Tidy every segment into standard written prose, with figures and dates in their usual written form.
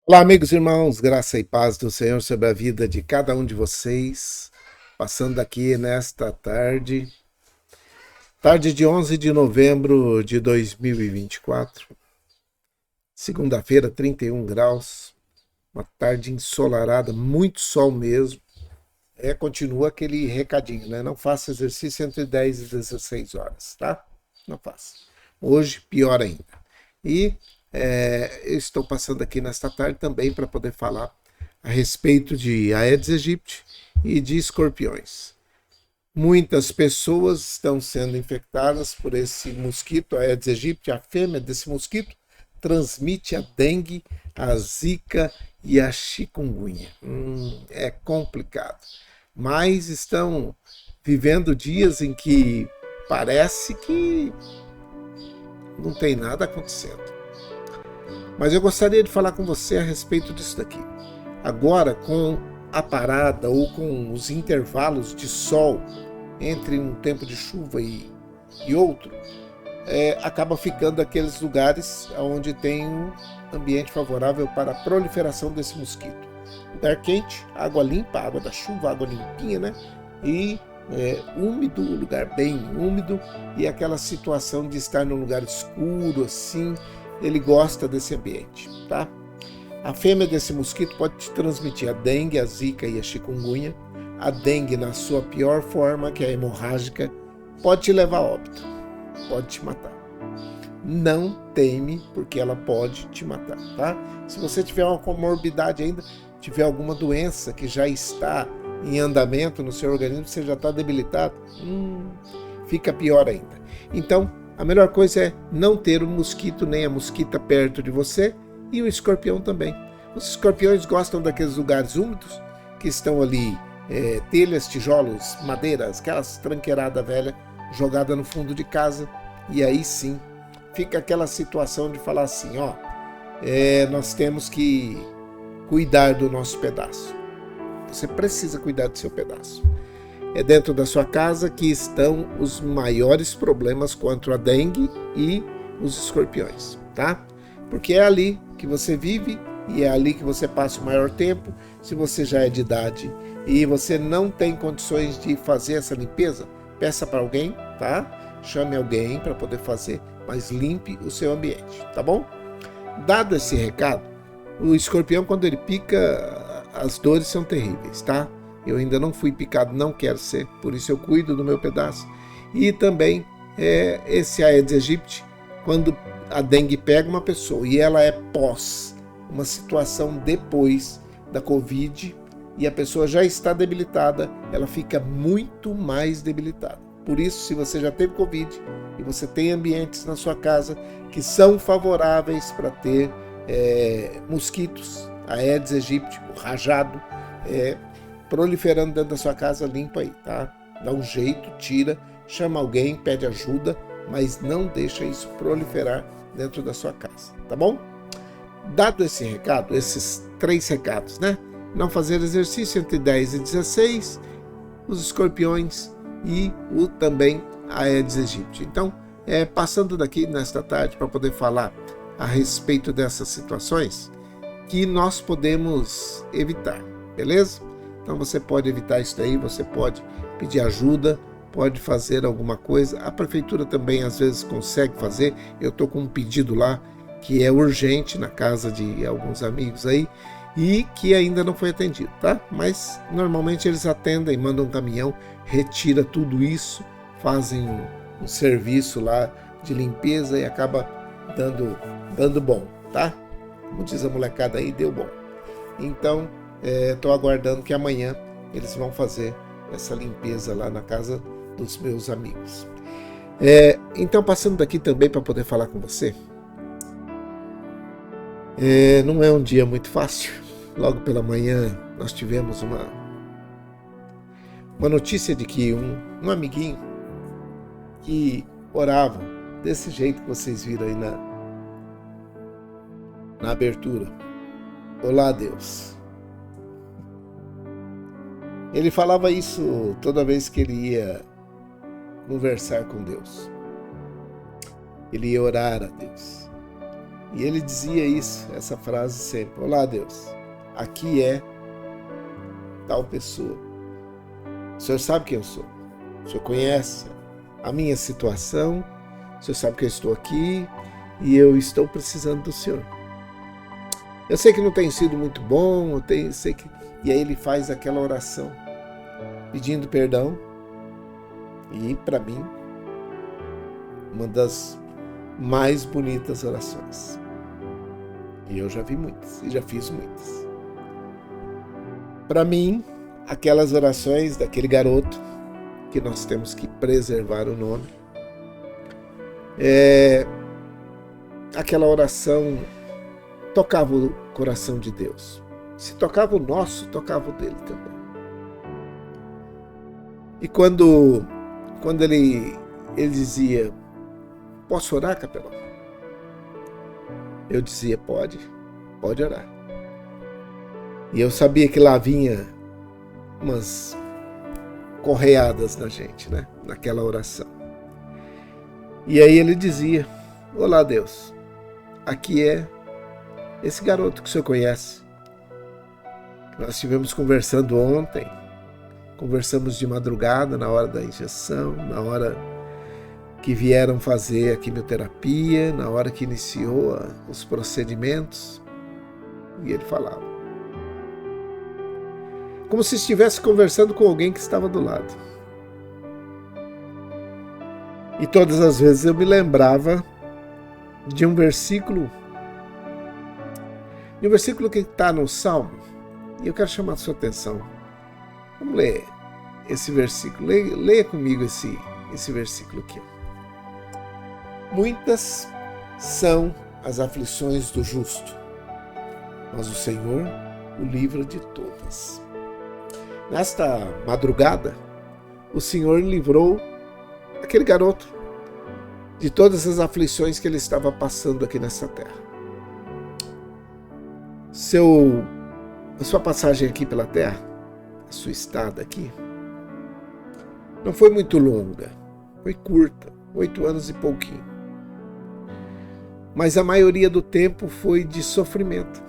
Olá, amigos e irmãos, graça e paz do Senhor sobre a vida de cada um de vocês. Passando aqui nesta tarde de 11 de novembro de 2024, segunda-feira, 31 graus, uma tarde ensolarada, muito sol mesmo. Continua aquele recadinho, né? Não faça exercício entre 10 e 16 horas, tá? Não faça. Hoje, pior ainda. E eu estou passando aqui nesta tarde também para poder falar a respeito de Aedes aegypti e de escorpiões. Muitas pessoas estão sendo infectadas por esse mosquito, Aedes aegypti. A fêmea desse mosquito transmite a dengue, a zika e a chikungunya. É complicado. Mas estão vivendo dias em que parece que não tem nada acontecendo. Mas eu gostaria de falar com você a respeito disso daqui. Agora, com a parada ou com os intervalos de sol entre um tempo de chuva e outro, acaba ficando aqueles lugares onde tem um ambiente favorável para a proliferação desse mosquito. Lugar quente, água limpa, água da chuva, água limpinha, né? E úmido, lugar bem úmido, e aquela situação de estar num lugar escuro assim, ele gosta desse ambiente, tá? A fêmea desse mosquito pode te transmitir a dengue, a zika e a chikungunya. A dengue, na sua pior forma, que é a hemorrágica, pode te levar a óbito, pode te matar. Não teme, porque ela pode te matar, tá? Se você tiver uma comorbidade ainda, tiver alguma doença que já está em andamento no seu organismo, você já está debilitado, fica pior ainda. Então, a melhor coisa é não ter o mosquito nem a mosquita perto de você, e o escorpião também. Os escorpiões gostam daqueles lugares úmidos que estão ali, telhas, tijolos, madeiras, aquelas tranqueiradas velhas jogada no fundo de casa, e aí sim fica aquela situação de falar assim, ó, nós temos que cuidar do nosso pedaço. Você precisa cuidar do seu pedaço. É dentro da sua casa que estão os maiores problemas quanto a dengue e os escorpiões, tá? Porque é ali que você vive e é ali que você passa o maior tempo. Se você já é de idade e você não tem condições de fazer essa limpeza, peça para alguém, tá? Chame alguém para poder fazer, mas limpe o seu ambiente, tá bom? Dado esse recado, o escorpião, quando ele pica, as dores são terríveis, tá? Eu ainda não fui picado, não quero ser, por isso eu cuido do meu pedaço. E também esse Aedes aegypti, quando a dengue pega uma pessoa e ela é pós, uma situação depois da Covid, e a pessoa já está debilitada, ela fica muito mais debilitada. Por isso, se você já teve Covid e você tem ambientes na sua casa que são favoráveis para ter mosquitos, Aedes aegypti, o rajado, proliferando dentro da sua casa, limpa aí, tá? Dá um jeito, tira, chama alguém, pede ajuda, mas não deixa isso proliferar dentro da sua casa, tá bom? Dado esse recado, esses 3 recados, né? Não fazer exercício entre 10 e 16, os escorpiões e também a Aedes aegypti. Então, passando daqui nesta tarde para poder falar a respeito dessas situações que nós podemos evitar, beleza? Então você pode evitar isso daí, você pode pedir ajuda, pode fazer alguma coisa. A prefeitura também às vezes consegue fazer. Eu estou com um pedido lá que é urgente na casa de alguns amigos aí e que ainda não foi atendido, tá? Mas normalmente eles atendem, mandam um caminhão, retira tudo isso, fazem um serviço lá de limpeza e acaba dando bom, tá? Como diz a molecada aí, deu bom. Então, estou aguardando que amanhã eles vão fazer essa limpeza lá na casa dos meus amigos. Então, passando daqui também para poder falar com você, não é um dia muito fácil. Logo pela manhã nós tivemos uma notícia de que um amiguinho que orava desse jeito que vocês viram aí na abertura. Olá, Deus. Ele falava isso toda vez que ele ia conversar com Deus. Ele ia orar a Deus. E ele dizia isso, essa frase sempre: olá, Deus, aqui é tal pessoa. O Senhor sabe quem eu sou. O Senhor conhece a minha situação. O Senhor sabe que eu estou aqui e eu estou precisando do Senhor. Eu sei que não tem sido muito bom, sei que... E aí ele faz aquela oração, pedindo perdão. E, para mim, uma das mais bonitas orações. E eu já vi muitas, e já fiz muitas. Para mim, aquelas orações daquele garoto, que nós temos que preservar o nome, aquela oração tocava o coração de Deus. Se tocava o nosso, tocava o dele também. E quando ele dizia: posso orar, capelão? Eu dizia: pode orar. E eu sabia que lá vinha umas correadas na gente, né? Naquela oração. E aí ele dizia: olá, Deus, aqui é esse garoto que o Senhor conhece. Nós estivemos conversando ontem, conversamos de madrugada, na hora da injeção, na hora que vieram fazer a quimioterapia, na hora que iniciou os procedimentos. E ele falava, como se estivesse conversando com alguém que estava do lado. E todas as vezes eu me lembrava de um versículo que está no Salmo, e eu quero chamar a sua atenção. Vamos ler esse versículo. Leia comigo esse versículo aqui. Muitas são as aflições do justo, mas o Senhor o livra de todas. Nesta madrugada, o Senhor livrou aquele garoto de todas as aflições que ele estava passando aqui nessa terra. A sua passagem aqui pela terra, a sua estada aqui, não foi muito longa, foi curta, 8 anos e pouquinho. Mas a maioria do tempo foi de sofrimento,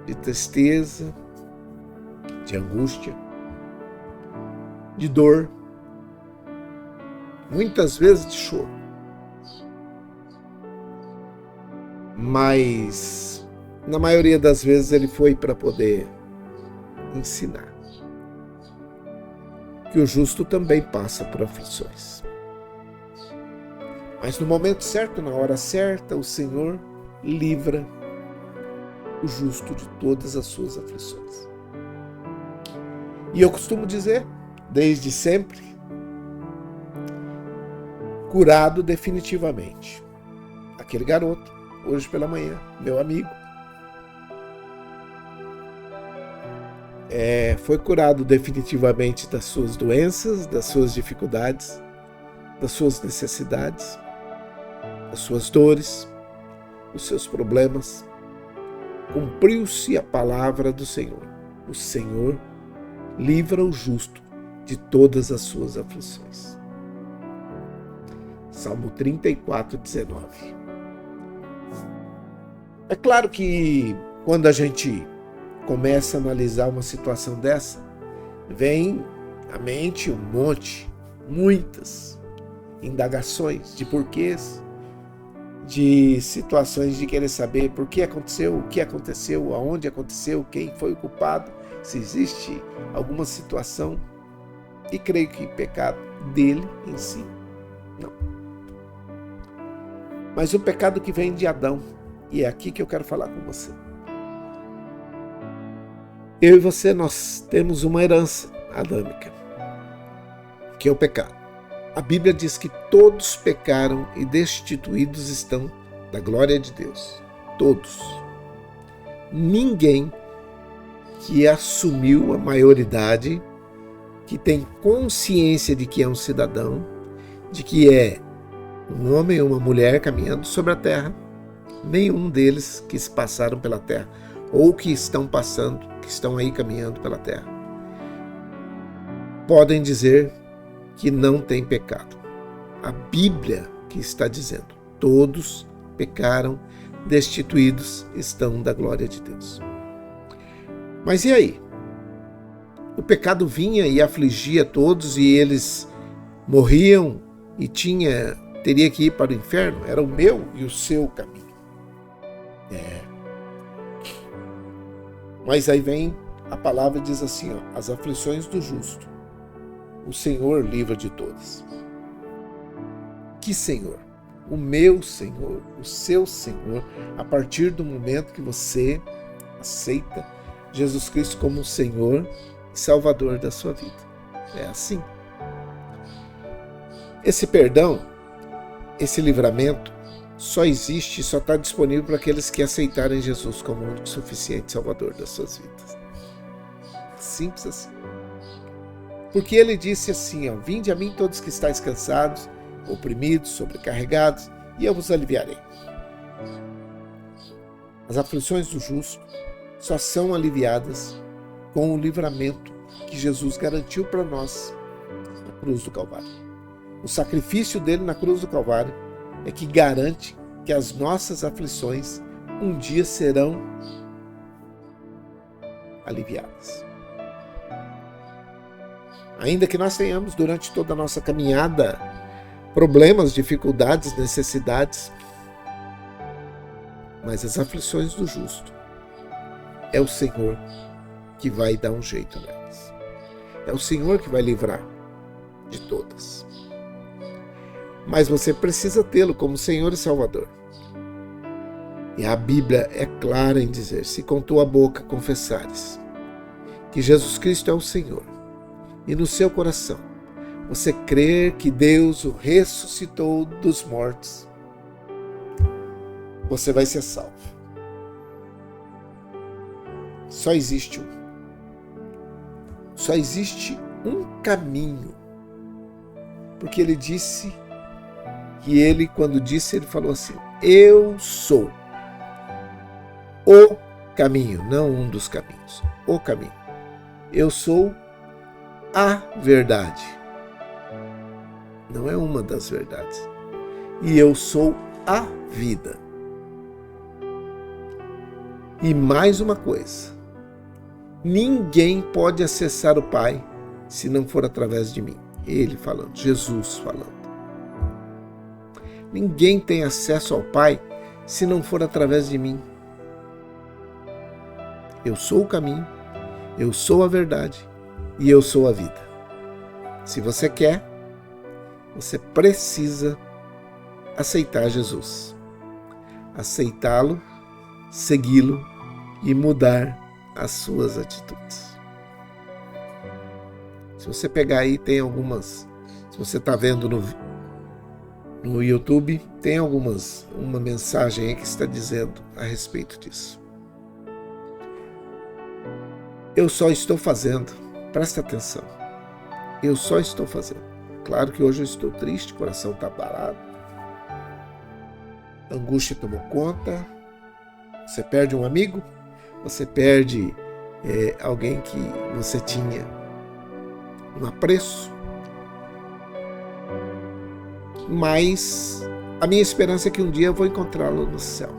de tristeza, de angústia, de dor, muitas vezes de choro. Mas, na maioria das vezes, ele foi para poder ensinar que o justo também passa por aflições. Mas no momento certo, na hora certa, o Senhor livra o justo de todas as suas aflições. E eu costumo dizer, desde sempre, curado definitivamente. Aquele garoto, hoje pela manhã, meu amigo, foi curado definitivamente das suas doenças, das suas dificuldades, das suas necessidades, das suas dores, dos seus problemas. Cumpriu-se a palavra do Senhor. O Senhor livra o justo de todas as suas aflições. Salmo 34, 19. É claro que quando a gente começa a analisar uma situação dessa, vem à mente muitas indagações de porquês, de situações de querer saber por que aconteceu, o que aconteceu, aonde aconteceu, quem foi o culpado, se existe alguma situação. E creio que pecado dele em si, não. Mas o pecado que vem de Adão, e é aqui que eu quero falar com você. Eu e você, nós temos uma herança adâmica, que é o pecado. A Bíblia diz que todos pecaram e destituídos estão da glória de Deus. Todos. Ninguém que assumiu a maioridade, que tem consciência de que é um cidadão, de que é um homem ou uma mulher caminhando sobre a terra, nenhum deles que se passaram pela terra ou que estão passando, que estão aí caminhando pela terra, podem dizer que não tem pecado. A Bíblia que está dizendo, todos pecaram, destituídos estão da glória de Deus. Mas e aí? O pecado vinha e afligia todos e eles morriam e teria que ir para o inferno. Era o meu e o seu caminho. Mas aí vem a palavra e diz assim, ó, as aflições do justo, o Senhor livra de todas. Que Senhor? O meu Senhor, o seu Senhor, a partir do momento que você aceita Jesus Cristo como o Senhor e Salvador da sua vida. É assim. Esse perdão, esse livramento, só existe e só está disponível para aqueles que aceitarem Jesus como o único suficiente Salvador das suas vidas. Simples assim. Porque ele disse assim, ó, vinde a mim todos que estáis cansados, oprimidos, sobrecarregados, e eu vos aliviarei. As aflições do justo só são aliviadas com o livramento que Jesus garantiu para nós na cruz do Calvário. O sacrifício dele na cruz do Calvário é que garante que as nossas aflições um dia serão aliviadas. Ainda que nós tenhamos durante toda a nossa caminhada problemas, dificuldades, necessidades, mas as aflições do justo é o Senhor que vai dar um jeito nelas. É o Senhor que vai livrar de todas. Mas você precisa tê-lo como Senhor e Salvador. E a Bíblia é clara em dizer, se com tua boca confessares que Jesus Cristo é o Senhor, e no seu coração você crer que Deus o ressuscitou dos mortos, você vai ser salvo. Só existe um. Só existe um caminho. Porque ele disse que ele, quando disse, ele falou assim, eu sou o caminho, não um dos caminhos, o caminho. Eu sou a verdade. Não é uma das verdades. E eu sou a vida. E mais uma coisa. Ninguém pode acessar o Pai se não for através de mim. Ele falando, Jesus falando. Ninguém tem acesso ao Pai se não for através de mim. Eu sou o caminho, eu sou a verdade e eu sou a vida. Se você quer, você precisa aceitar Jesus. Aceitá-lo, segui-lo e mudar as suas atitudes. Se você pegar aí, tem algumas, se você está vendo no YouTube, tem uma mensagem aí que está dizendo a respeito disso. Eu só estou fazendo, presta atenção, eu só estou fazendo. Claro que hoje eu estou triste, o coração está parado, a angústia tomou conta, você perde um amigo, você perde alguém que você tinha um apreço, mas a minha esperança é que um dia eu vou encontrá-lo no céu.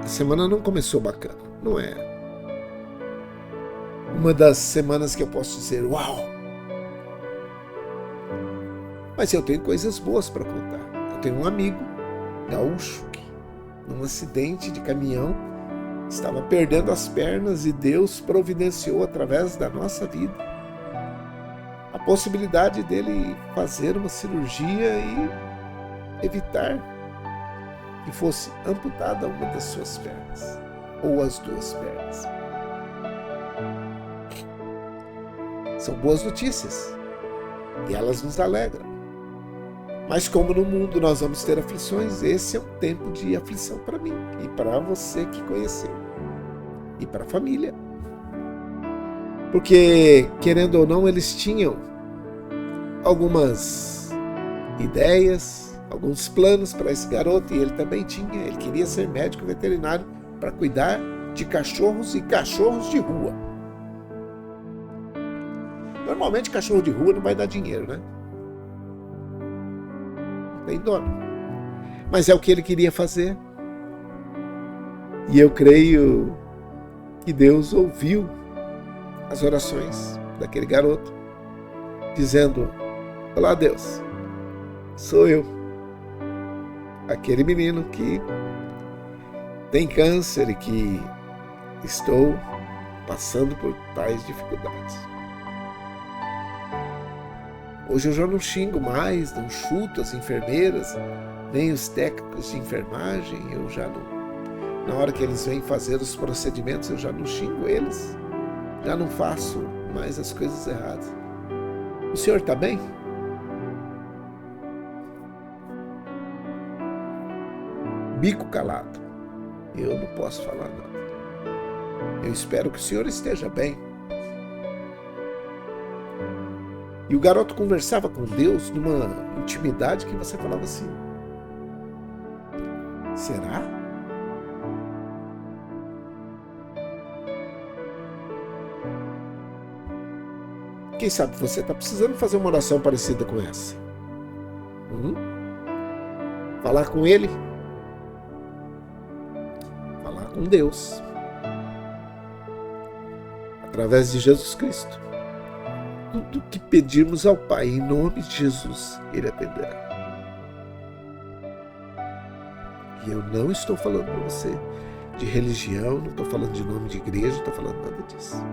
A semana não começou bacana, não é uma das semanas que eu posso dizer, uau! Mas eu tenho coisas boas para contar. Eu tenho um amigo gaúcho que, num acidente de caminhão, estava perdendo as pernas e Deus providenciou através da nossa vida a possibilidade dele fazer uma cirurgia e evitar que fosse amputada uma das suas pernas, ou as duas pernas. São boas notícias e elas nos alegram. Mas como no mundo nós vamos ter aflições, esse é um tempo de aflição para mim e para você que conheceu e para a família. Porque, querendo ou não, eles tinham algumas ideias, alguns planos para esse garoto, e ele também tinha. Ele queria ser médico veterinário para cuidar de cachorros e cachorros de rua. Normalmente cachorro de rua não vai dar dinheiro, né? Não tem dono. mas é o que ele queria fazer. E eu creio que Deus ouviu as orações daquele garoto, dizendo: olá, Deus, sou eu, aquele menino que tem câncer e que estou passando por tais dificuldades. Hoje eu já não xingo mais, não chuto as enfermeiras, nem os técnicos de enfermagem, eu já não. Na hora que eles vêm fazer os procedimentos, eu já não xingo eles, já não faço mais as coisas erradas. O senhor está bem? Bico calado. Eu não posso falar nada. Eu espero que o senhor esteja bem. E o garoto conversava com Deus numa intimidade que você falava assim: será? Quem sabe você está precisando fazer uma oração parecida com essa. Falar com Ele. Falar com Deus. Através de Jesus Cristo. Tudo que pedirmos ao Pai, em nome de Jesus, Ele atenderá. E eu não estou falando para você de religião, não estou falando de nome de igreja, não estou falando nada disso.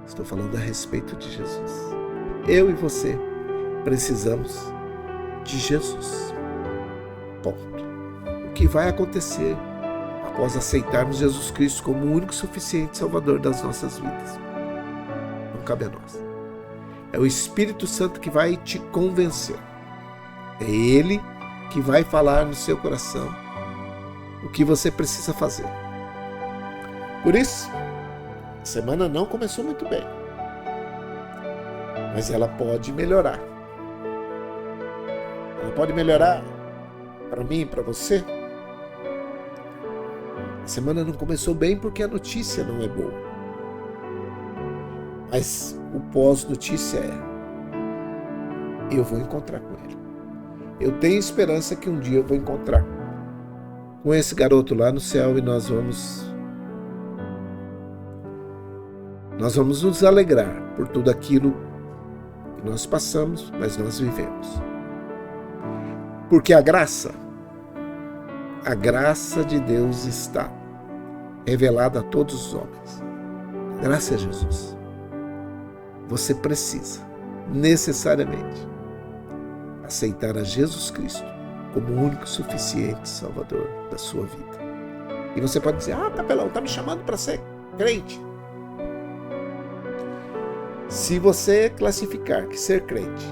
Estou falando a respeito de Jesus. Eu e você precisamos de Jesus. Ponto. O que vai acontecer após aceitarmos Jesus Cristo como o único e suficiente Salvador das nossas vidas? Não cabe a nós. É o Espírito Santo que vai te convencer. É Ele que vai falar no seu coração o que você precisa fazer. Por isso, a semana não começou muito bem, mas ela pode melhorar. Ela pode melhorar para mim e para você. A semana não começou bem porque a notícia não é boa. Mas o pós-notícia é: eu vou encontrar com ele. Eu tenho esperança que um dia eu vou encontrar com esse garoto lá no céu e nós vamos nos alegrar por tudo aquilo que nós passamos, mas nós vivemos. Porque a graça de Deus está revelada a todos os homens. Graças a Jesus. Você precisa, necessariamente, aceitar a Jesus Cristo como o único e suficiente Salvador da sua vida. E você pode dizer: Capelão, está me chamando para ser crente. Se você classificar que ser crente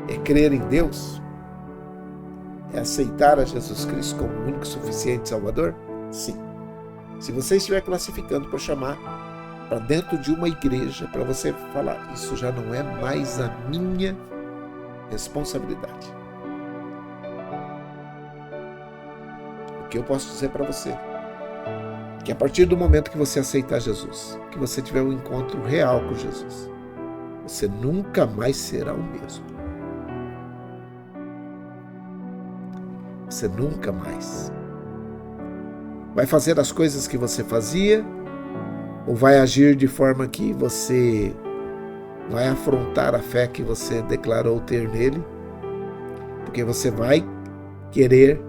é crer em Deus, é aceitar a Jesus Cristo como o único e suficiente Salvador, sim. Se você estiver classificando para chamar para dentro de uma igreja, para você falar: isso já não é mais a minha responsabilidade. O que eu posso dizer para você? Que a partir do momento que você aceitar Jesus, que você tiver um encontro real com Jesus, você nunca mais será o mesmo. Você nunca mais vai fazer as coisas que você fazia, ou vai agir de forma que você vai afrontar a fé que você declarou ter nele, porque você vai querer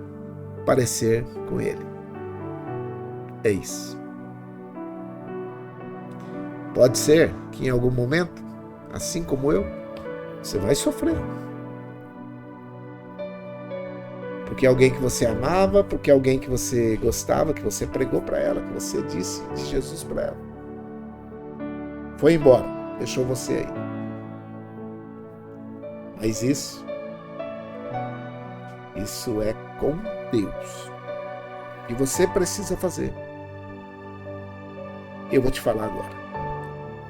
parecer com ele. É isso. Pode ser que em algum momento, assim como eu, você vai sofrer. Porque alguém que você amava, porque alguém que você gostava, que você pregou para ela, que você disse de Jesus para ela, foi embora, deixou você aí. Mas isso é com Deus. E você precisa fazer. Eu vou te falar agora.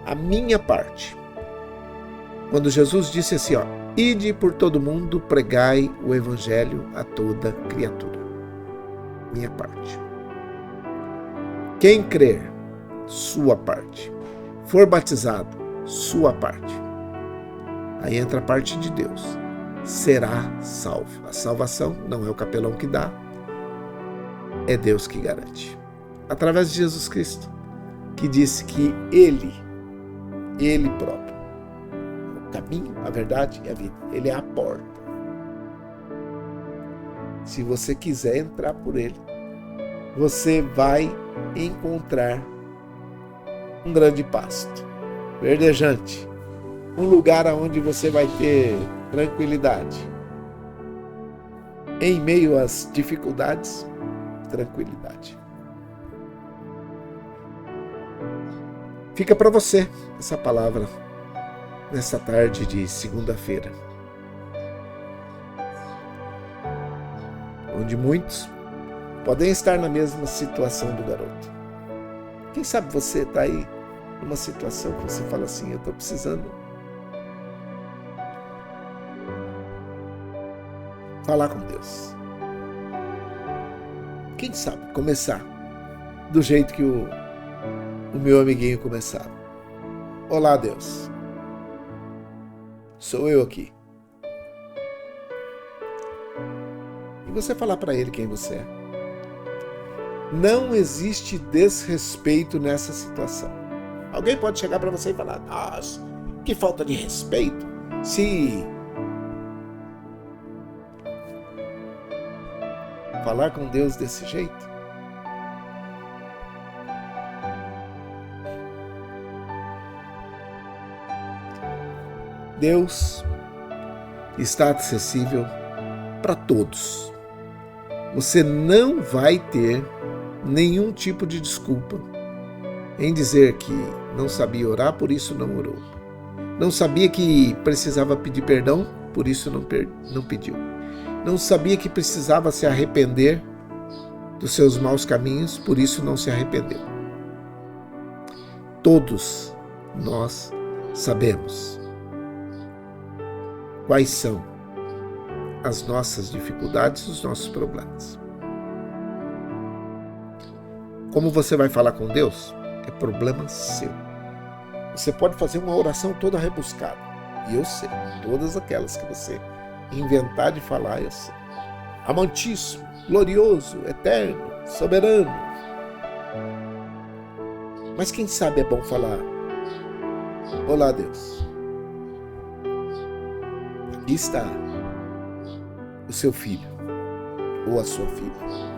A minha parte. Quando Jesus disse assim, ide por todo mundo, pregai o evangelho a toda criatura. Minha parte. Quem crer, sua parte. For batizado, sua parte. Aí entra a parte de Deus. será salvo. A salvação não é o capelão que dá, é Deus que garante. Através de Jesus Cristo, que disse que Ele próprio, é o caminho, a verdade e a vida. Ele é a porta. Se você quiser entrar por Ele, você vai encontrar um grande pasto, verdejante, um lugar onde você vai ter tranquilidade. Em meio às dificuldades, tranquilidade. Fica para você essa palavra nessa tarde de segunda-feira, onde muitos podem estar na mesma situação do garoto. Quem sabe você está aí numa situação que você fala assim, eu estou precisando falar com Deus. Quem sabe começar do jeito que o meu amiguinho começava. Olá, Deus. Sou eu aqui. E você falar para ele quem você é. Não existe desrespeito nessa situação. Alguém pode chegar para você e falar, nossa, que falta de respeito. Se falar com Deus desse jeito, Deus está acessível para todos. Você não vai ter nenhum tipo de desculpa em dizer que não sabia orar, por isso não orou. Não sabia que precisava pedir perdão, por isso não pediu. Não sabia que precisava se arrepender dos seus maus caminhos, por isso não se arrependeu. Todos nós sabemos quais são as nossas dificuldades, os nossos problemas. Como você vai falar com Deus, é problema seu. Você pode fazer uma oração toda rebuscada, e eu sei, todas aquelas que você inventar de falar, eu sei. Amantíssimo, glorioso, eterno, soberano. Mas quem sabe é bom falar, olá, Deus. Aqui está o seu filho ou a sua filha.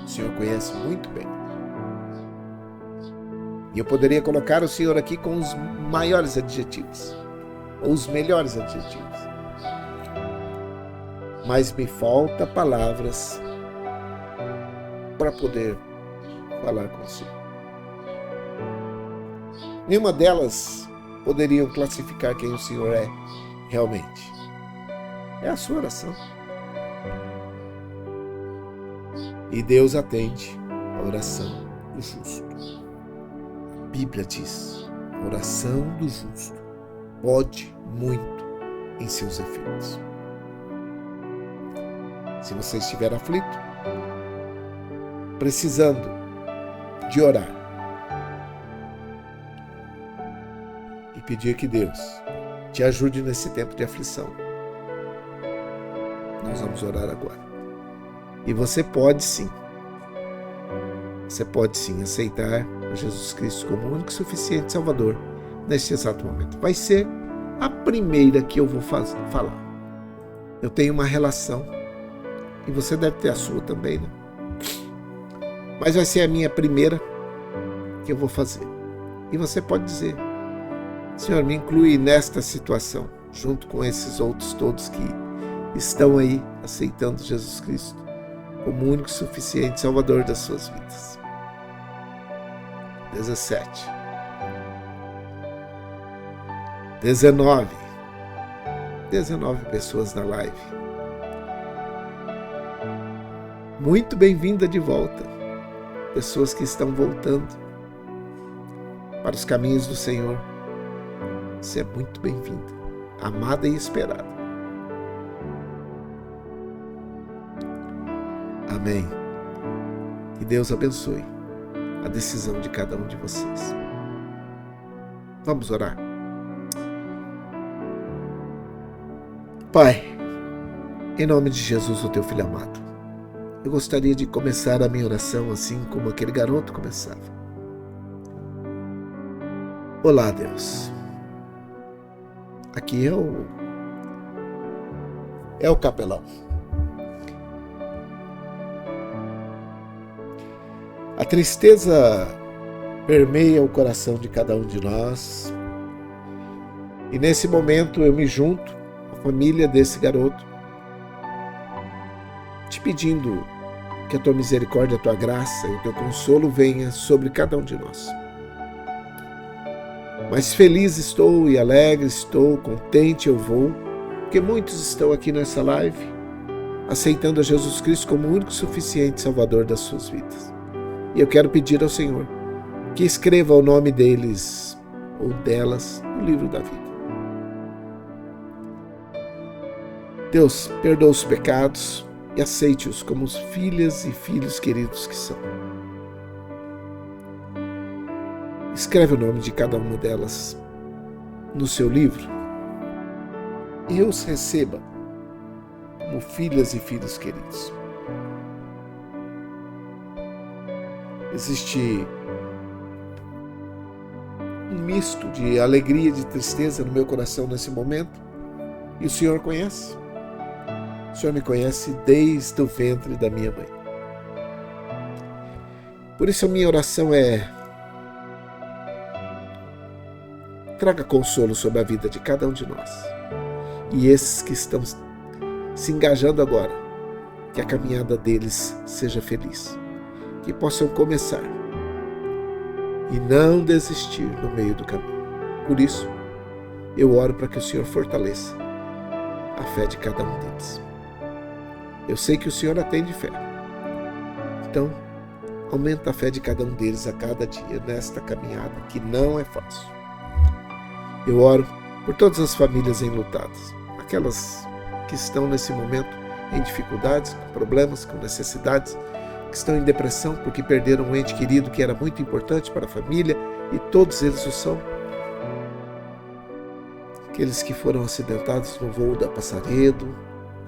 O Senhor conhece muito bem. E eu poderia colocar o Senhor aqui com os maiores adjetivos, ou os melhores adjetivos. Mas me falta palavras para poder falar com o Senhor. Nenhuma delas poderiam classificar quem o Senhor é realmente. É a sua oração. E Deus atende a oração do justo. A Bíblia diz, a oração do justo pode muito em seus efeitos. Se você estiver aflito, precisando de orar e pedir que Deus te ajude nesse tempo de aflição, nós vamos orar agora. E você pode sim aceitar Jesus Cristo como o único e suficiente Salvador neste exato momento. Vai ser a primeira que eu vou falar. Eu tenho uma relação, e você deve ter a sua também, né? Mas vai ser a minha primeira que eu vou fazer. E você pode dizer, Senhor, me inclui nesta situação, junto com esses outros todos que estão aí aceitando Jesus Cristo como o único e suficiente Salvador das suas vidas. 17. 19 pessoas na live. Muito bem-vinda de volta. Pessoas que estão voltando para os caminhos do Senhor. Você é muito bem-vinda, amada e esperada. Amém. Que Deus abençoe a decisão de cada um de vocês. Vamos orar. Pai, em nome de Jesus, o teu filho amado, eu gostaria de começar a minha oração assim como aquele garoto começava. Olá, Deus. Aqui é o capelão. A tristeza permeia o coração de cada um de nós. E nesse momento eu me junto à família desse garoto, te pedindo que a tua misericórdia, a tua graça e o teu consolo venha sobre cada um de nós. Mas feliz estou e alegre estou, contente eu vou, porque muitos estão aqui nessa live aceitando a Jesus Cristo como o único e suficiente Salvador das suas vidas. E eu quero pedir ao Senhor que escreva o nome deles ou delas no livro da vida. Deus, perdoa os pecados e aceite-os como os filhas e filhos queridos que são. Escreve o nome de cada uma delas no seu livro e os receba como filhas e filhos queridos. Existe um misto de alegria e de tristeza no meu coração nesse momento, e o Senhor conhece. O Senhor me conhece desde o ventre da minha mãe. Por isso a minha oração é: traga consolo sobre a vida de cada um de nós. E esses que estão se engajando agora, que a caminhada deles seja feliz. Que possam começar e não desistir no meio do caminho. Por isso, eu oro para que o Senhor fortaleça a fé de cada um deles. Eu sei que o Senhor atende fé. Então, aumenta a fé de cada um deles a cada dia nesta caminhada que não é fácil. Eu oro por todas as famílias enlutadas, aquelas que estão nesse momento em dificuldades, com problemas, com necessidades, que estão em depressão porque perderam um ente querido que era muito importante para a família, e todos eles o são. Aqueles que foram acidentados no voo da Passaredo,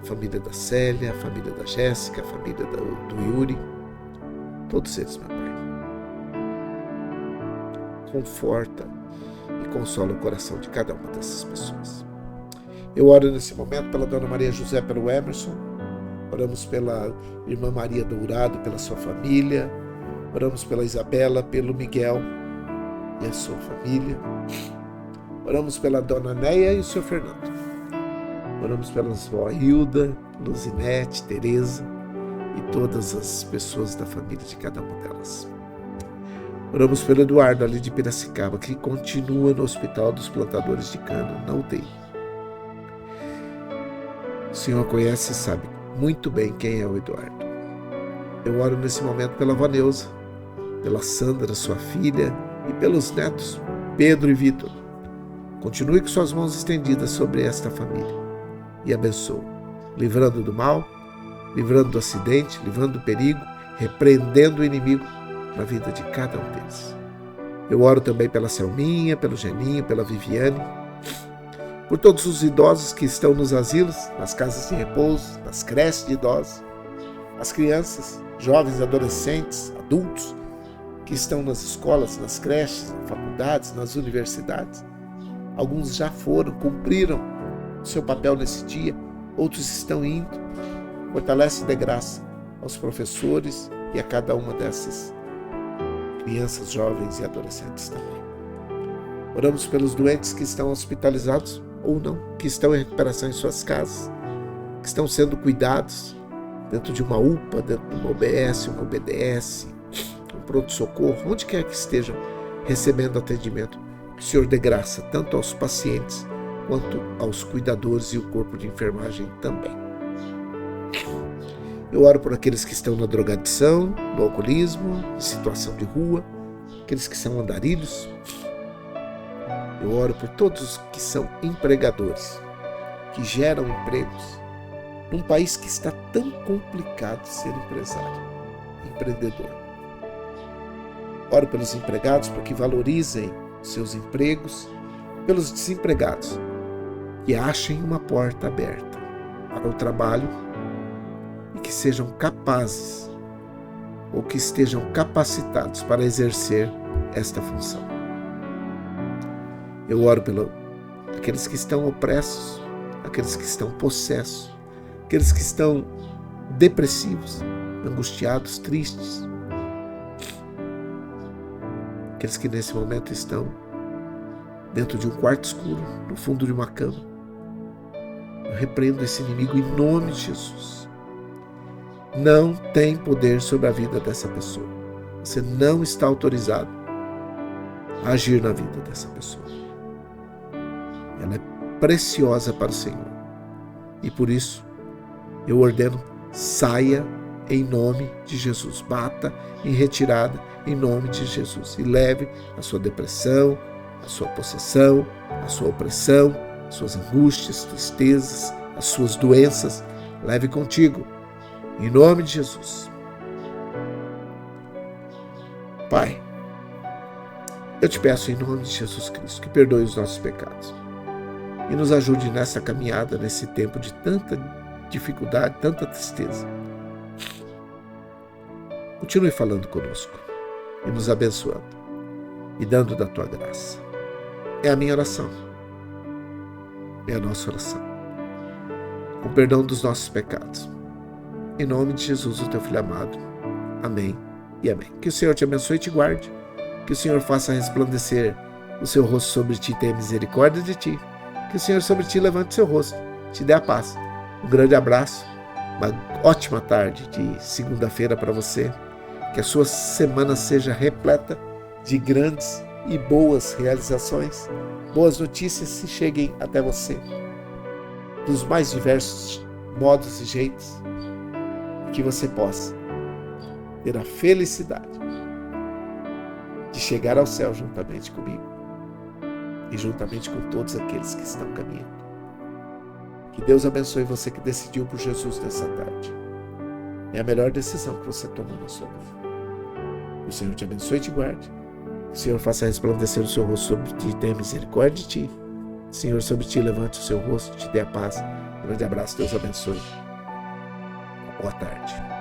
a família da Célia, a família da Jéssica, a família do Yuri, todos eles, meu Pai. Conforta e consola o coração de cada uma dessas pessoas. Eu oro nesse momento pela Dona Maria José, pelo Emerson. Oramos pela irmã Maria Dourado, pela sua família. Oramos pela Isabela, pelo Miguel e a sua família. Oramos pela Dona Neia e o Sr. Fernando. Oramos pela sua Hilda, Luzinete, Tereza e todas as pessoas da família de cada uma delas. Oramos pelo Eduardo, ali de Piracicaba, que continua no Hospital dos Plantadores de Cana, na UTI. O Senhor conhece e sabe muito bem quem é o Eduardo. Eu oro nesse momento pela Vaneusa, pela Sandra, sua filha, e pelos netos, Pedro e Vitor. Continue com suas mãos estendidas sobre esta família e abençoe, livrando do mal, livrando do acidente, livrando do perigo, repreendendo o inimigo na vida de cada um deles. Eu oro também pela Selminha, pelo Geninho, pela Viviane, por todos os idosos que estão nos asilos, nas casas de repouso, nas creches de idosos, as crianças, jovens, adolescentes, adultos que estão nas escolas, nas creches, nas faculdades, nas universidades. Alguns já foram, cumpriram o seu papel nesse dia, outros estão indo. Fortalece de graça aos professores e a cada uma dessas crianças, jovens e adolescentes também. Oramos pelos doentes que estão hospitalizados ou não, que estão em recuperação em suas casas, que estão sendo cuidados dentro de uma UPA, dentro de uma OBS, uma OBDS, um pronto-socorro, onde quer que estejam recebendo atendimento. Que o Senhor dê graça tanto aos pacientes quanto aos cuidadores e o corpo de enfermagem também. Eu oro por aqueles que estão na drogadição, no alcoolismo, em situação de rua, aqueles que são andarilhos. Eu oro por todos os que são empregadores, que geram empregos, num país que está tão complicado ser empresário, empreendedor. Oro pelos empregados para que valorizem seus empregos, pelos desempregados, que achem uma porta aberta para o trabalho e que sejam capazes ou que estejam capacitados para exercer esta função. Eu oro pelos aqueles que estão opressos, aqueles que estão possessos, aqueles que estão depressivos, angustiados, tristes, aqueles que nesse momento estão dentro de um quarto escuro, no fundo de uma cama. Eu repreendo esse inimigo em nome de Jesus. Não tem poder sobre a vida dessa pessoa. Você não está autorizado a agir na vida dessa pessoa. Ela é preciosa para o Senhor. E por isso, eu ordeno, saia em nome de Jesus. Bata em retirada em nome de Jesus. E leve a sua depressão, a sua possessão, a sua opressão, as suas angústias, tristezas, as suas doenças. Leve contigo. Em nome de Jesus. Pai, eu te peço em nome de Jesus Cristo que perdoe os nossos pecados e nos ajude nessa caminhada, nesse tempo de tanta dificuldade, tanta tristeza. Continue falando conosco e nos abençoando e dando da tua graça. É a minha oração. É a nossa oração. Com perdão dos nossos pecados. Em nome de Jesus, o teu Filho amado. Amém e amém. Que o Senhor te abençoe e te guarde. Que o Senhor faça resplandecer o seu rosto sobre ti e tenha misericórdia de ti. Que o Senhor sobre ti levante o seu rosto, te dê a paz. Um grande abraço, uma ótima tarde de segunda-feira para você. Que a sua semana seja repleta de grandes e boas realizações. Boas notícias se cheguem até você. Dos mais diversos modos e jeitos. Que você possa ter a felicidade de chegar ao céu juntamente comigo e juntamente com todos aqueles que estão caminhando. Que Deus abençoe você que decidiu por Jesus nessa tarde. É a melhor decisão que você tomou na sua vida. Que o Senhor te abençoe e te guarde. Que o Senhor faça resplandecer o seu rosto sobre ti e tenha misericórdia de ti. O Senhor sobre ti levante o seu rosto, te dê a paz. Um grande abraço, Deus abençoe. Boa tarde.